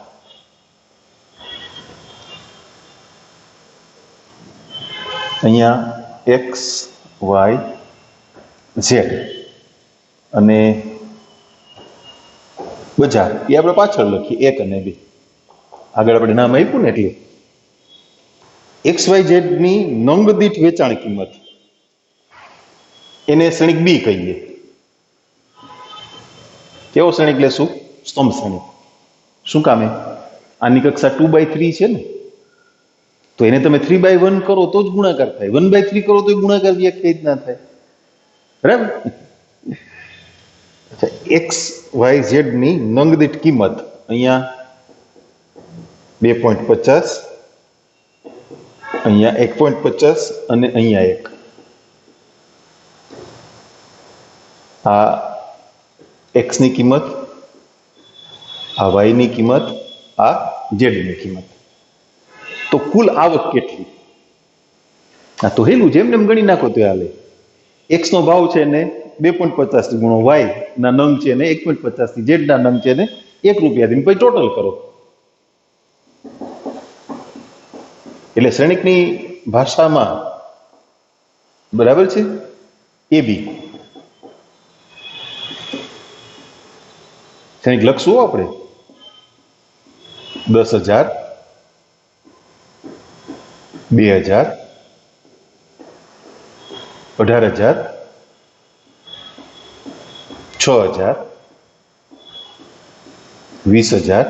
અહીંયા X, Y, Z અને બજાર એ આપણે પાછળ લખીએ 1 અને 2. આગળ આપણે નામ આપ્યું ને એટલે XYZ ની નંગ દીઠ વેચાણ કિંમત એને શ્રેણિક B કહીએ. કેવો શ્રેણિક લેશું? સ્તંભ શ્રેણિક. શું કામે? આની કક્ષા 2/3 છે ને, તો એને તમે 3/1 કરો તો જ ગુણાકાર થાય, 1/3 કરો તો ગુણાકાર વ્યાખ્યાયિત ના થાય. બરાબર? XYZ ની નંગ દીઠ કિંમત અહીંયા 2.50, અહીંયા 1.50 અને અહીંયા 1. આ X ની કિંમત, આ Y ની કિંમત, આ Z ની કિંમત. તો કુલ આવક કેટલી? આ તો હેલું જેમ એમ ગણી નાખો તો હાલે. X નો ભાવ છે ને 2.50 થી ગુણો, Y ના નંગ છે ને 1.50 થી, Z ના નંગ છે ને 1 રૂપિયાથી, પછી ટોટલ કરો. એટલે શ્રેણિકની ભાષામાં બરાબર છે AB. શ્રેણિક લખશું આપણે 10,000, 2,000, 18,000, 6,000, 20,000,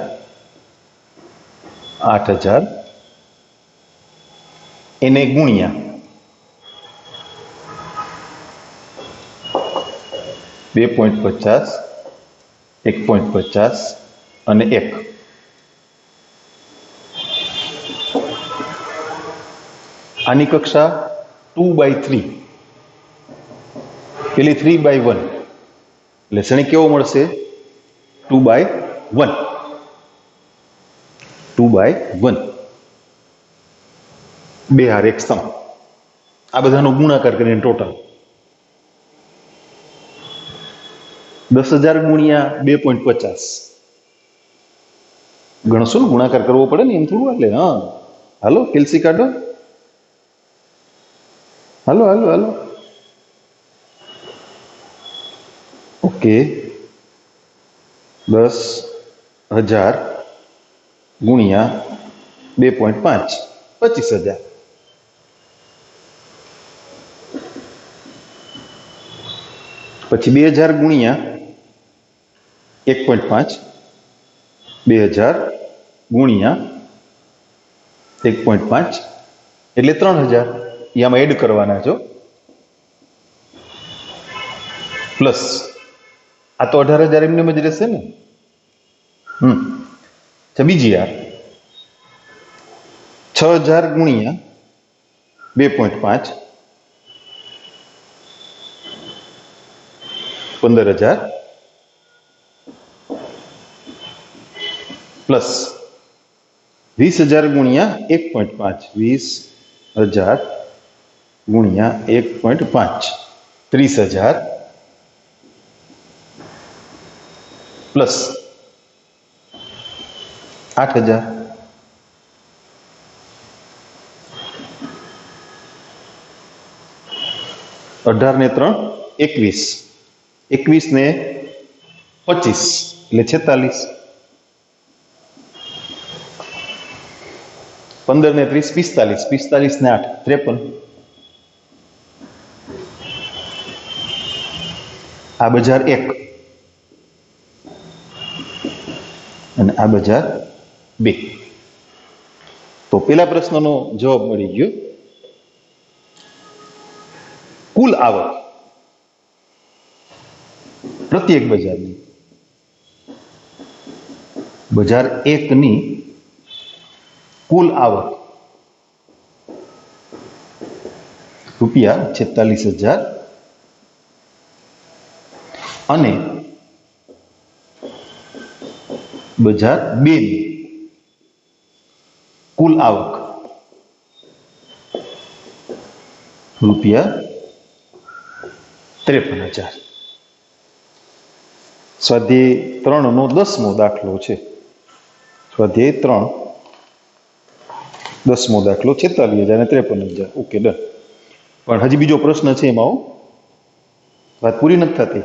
8,000 એને ગુણ્યા 2.50, 1.50 અને 1. આની કક્ષા 2/3, પેલી 3/1, એટલે શ્રેણિક કેવો મળશે? 2/1. 2/1. 2 હાર 1 સમ. આ બધાનો ગુણાકાર કરીને ટોટલ 10,000 ગુણ્યા 2.50 ગણશું ને, ગુણાકાર કરવો પડે ને, એમ થોડું. એટલે હા, હાલો કેલ્સી કાઢો. હાલો હાલો હાલો. ઓકે, 10,000 ગુણ્યા 2.5 25,000. પછી 2,000 ગુણ્યા 1.5, 2,000 ગુણ્યા 1.5 એટલે 3,000. એ આમાં એડ કરવાના છો. પ્લસ આ તો 18,000 એમને જ રહેશે ને. બીજી યાર 6,000 ગુણ્યા 2.5 15,000 પ્લસ 20,000 ગુણ્યા 1.5, 20,000 ગુણ્યા 1.5 30,000 પ્લસ 8,000. અઢાર ને 3 21, 21 ને 25 એટલે 46, 15 ને 30 45, 45 ને 8 53, આ બજાર 1 અને આ બજાર 2. તો પેલા પ્રશ્નનો જવાબ મળી ગયો. કુલ આવક પ્રત્યેક બજારની, બજાર 1 ની કુલ આવક ₹46,000 અને બજાર 2 ની કુલ આવક ₹53,000. સ્વાધ્યાય 3 નો 10મો દાખલો છે. સ્વાધ્યાય 3 10મો દાખલો 46,000 અને 53,000. Okay, done. પણ હજી બીજો પ્રશ્ન છે, એમાં વાત પૂરી નથી થતી.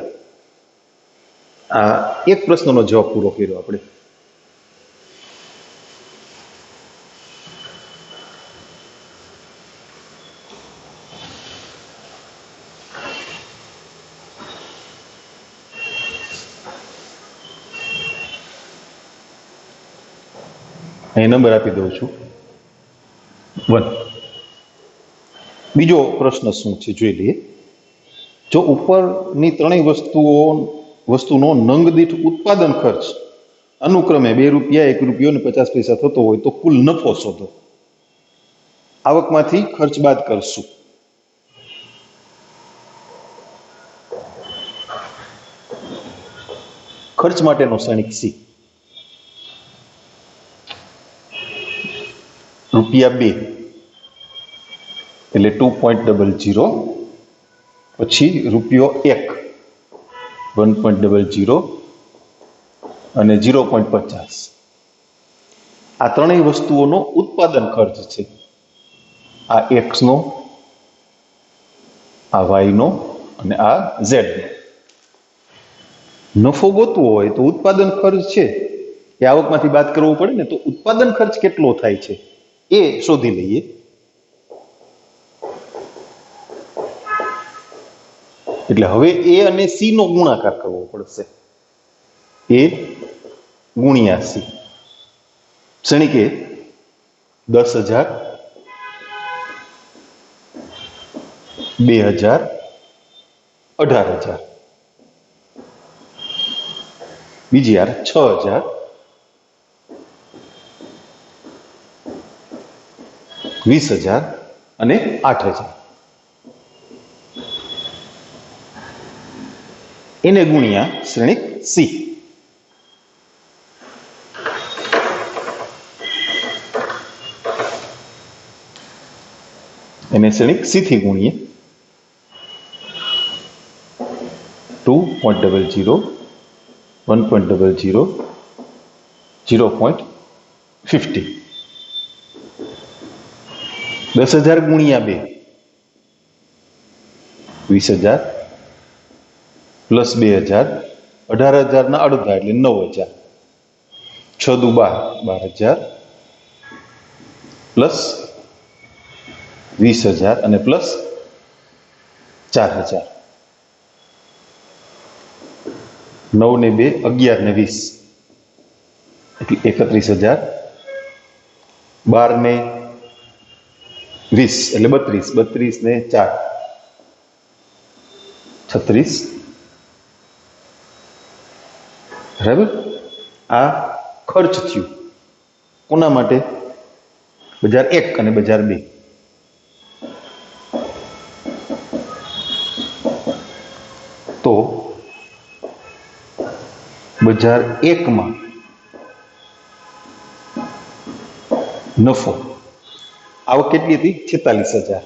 આ એક પ્રશ્નનો જવાબ પૂરો કર્યો આપણે. અહીં નંબર આપી દઉં છું 1. બીજો પ્રશ્ન શું છે જોઈ લઈએ. જો ઉપરની ત્રણેય વસ્તુનો નંગ દીઠ ઉત્પાદન ખર્ચ અનુક્રમે ₹2, ₹1 અને 50 પૈસા થતો હોય તો કુલ નફો શોધો. આવકમાંથી ખર્ચ બાદ કરશું. ખર્ચ માટેનો શ્રેણિક સી. ₹2 એટલે 2.00, પછી ₹1 1.00 અને 0.50. આ ત્રણેય વસ્તુઓનો ઉત્પાદન ખર્ચ છે. આ X નો, આ Y નો અને આ Z નો. નફો ગોતવો હોય તો ઉત્પાદન ખર્ચ છે એ આવકમાંથી બાદ કરવો પડે ને. તો ઉત્પાદન ખર્ચ કેટલો થાય છે એ શોધી લઈએ. એટલે હવે A અને C નો ગુણાકાર કરવો પડશે. A ગુણ્યા C. શ્રેણિક એ 10,000, 2,000, 18,000. બીજી યાર 6,000, 20,000 અને 8,000. એને ગુણ્યા શ્રેણિક સી. એને શ્રેણિક સી થી ગુણીએ. 2.00, 1.00, 0.50. 10,000 ગુણ્યા 2, 20,000 પ્લસ 2,000, 18,000 ના અડધા એટલે 9,000. 6 દુ 12,000 પ્લસ 20,000 અને પ્લસ 4,000. 9 ને 2 11 ને 20 એટલે 31,000. 12 ને 20 એટલે 32. 32 ને 4 36. બરાબર. આ ખર્ચ થયું કોના માટે? બજાર 1 અને બજાર 2. તો બજાર 1 માં નફો આવક કેટલી હતી? 46,000.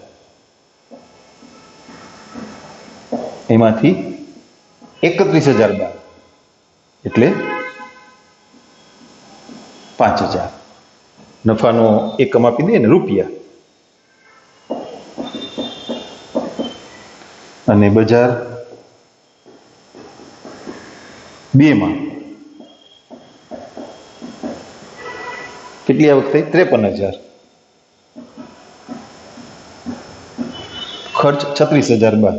એમાંથી 31,000 બાદ એટલે 5,000. નફાનો એકમ આપી દઈએ ને રૂપિયા. અને બજાર 2 માં કેટલી આવક થઈ? 53,000. ખર્ચ 36,000 બાદ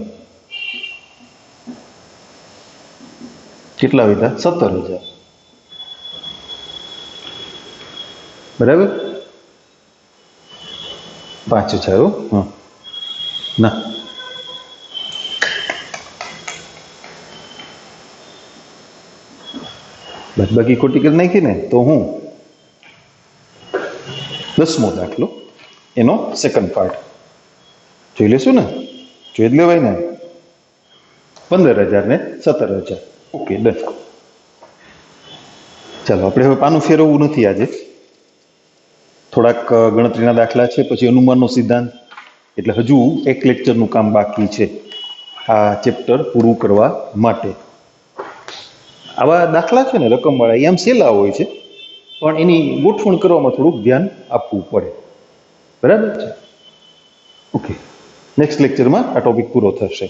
કેટલા વધ્યા? 17,000. બરાબર? 5,000. હા ના, બાકી ખોટી કરી નાખી ને તો હું 10મો દાખલો, એનો સેકન્ડ પાર્ટ જોઈ લેશું ને? જોઈ જ લેવાય ને. 15,000 ને 17,000. Okay, done. ચાલો આપણે હવે પાનું ફેરવવું નથી આજે. થોડાક ગણતરીના દાખલા છે, પછી અનુમાનનો સિદ્ધાંત, એટલે હજુ એક લેક્ચરનું કામ બાકી છે આ ચેપ્ટર પૂરું કરવા માટે. આવા દાખલા છે ને રકમવાળા, એમ સહેલા હોય છે, પણ એની ગોઠવણ કરવામાં થોડુંક ધ્યાન આપવું પડે. બરાબર છે? ઓકે, નેક્સ્ટ લેક્ચરમાં આ ટોપિક પૂરો થશે.